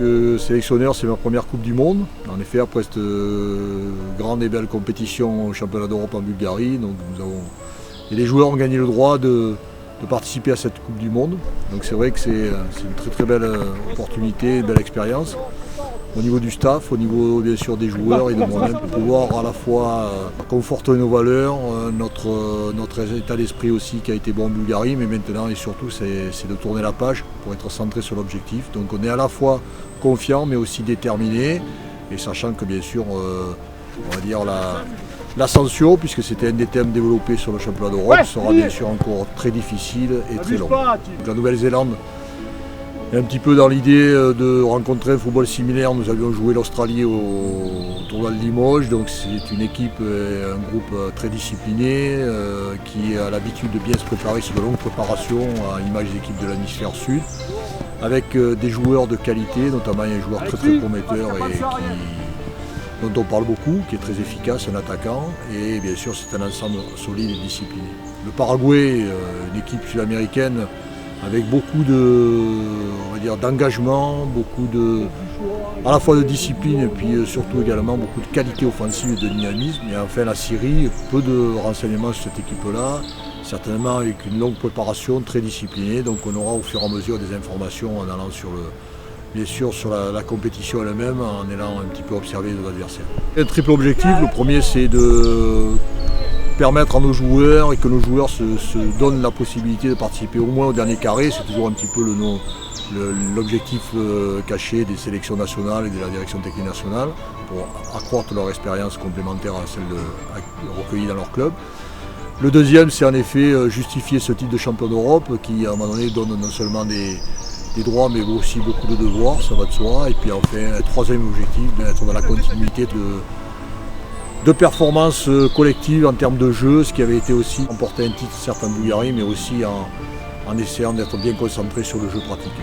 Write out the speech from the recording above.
que sélectionneur, c'est ma première Coupe du Monde. En effet, après cette grande et belle compétition au championnat d'Europe en Bulgarie, donc et les joueurs ont gagné le droit de participer à cette Coupe du Monde. Donc c'est vrai que c'est une très très belle opportunité, une belle expérience. Au niveau du staff, au niveau bien sûr des joueurs et de moi-même, pour pouvoir à la fois conforter nos valeurs, notre état d'esprit aussi qui a été bon en Bulgarie, mais maintenant et surtout c'est de tourner la page pour être centré sur l'objectif. Donc on est à la fois confiant mais aussi déterminé, et sachant que bien sûr on va dire l'ascension, puisque c'était un des thèmes développés sur le championnat d'Europe, sera bien sûr encore très difficile et très long. Donc, la Nouvelle-Zélande est un petit peu dans l'idée de rencontrer un football similaire. Nous avions joué l'Australie au tournoi de Limoges, donc c'est une équipe, un groupe très discipliné qui a l'habitude de bien se préparer sur de longues préparations à l'image des équipes de l'hémisphère sud, avec des joueurs de qualité, notamment un joueur très très prometteur et dont on parle beaucoup, qui est très efficace, un attaquant, et bien sûr c'est un ensemble solide et discipliné. Le Paraguay, une équipe sud-américaine avec beaucoup d'engagement, beaucoup à la fois de discipline et puis surtout également beaucoup de qualité offensive et de dynamisme. Et enfin la Syrie, peu de renseignements sur cette équipe-là, certainement avec une longue préparation, très disciplinée, donc on aura au fur et à mesure des informations en allant bien sûr sur la compétition elle-même, en allant un petit peu observer nos adversaires. Un triple objectif, le premier c'est de permettre à nos joueurs et que nos joueurs se donnent la possibilité de participer au moins au dernier carré. C'est toujours un petit peu l'objectif caché des sélections nationales et de la direction technique nationale pour accroître leur expérience complémentaire à celle recueillie dans leur club. Le deuxième, c'est en effet justifier ce titre de champion d'Europe qui à un moment donné donne non seulement des droits mais aussi beaucoup de devoirs, ça va de soi. Et puis enfin, un troisième objectif, d'être dans la continuité de performances collectives en termes de jeu, ce qui avait été aussi remporter un titre certes en Bulgarie, mais aussi en essayant d'être bien concentré sur le jeu pratiqué.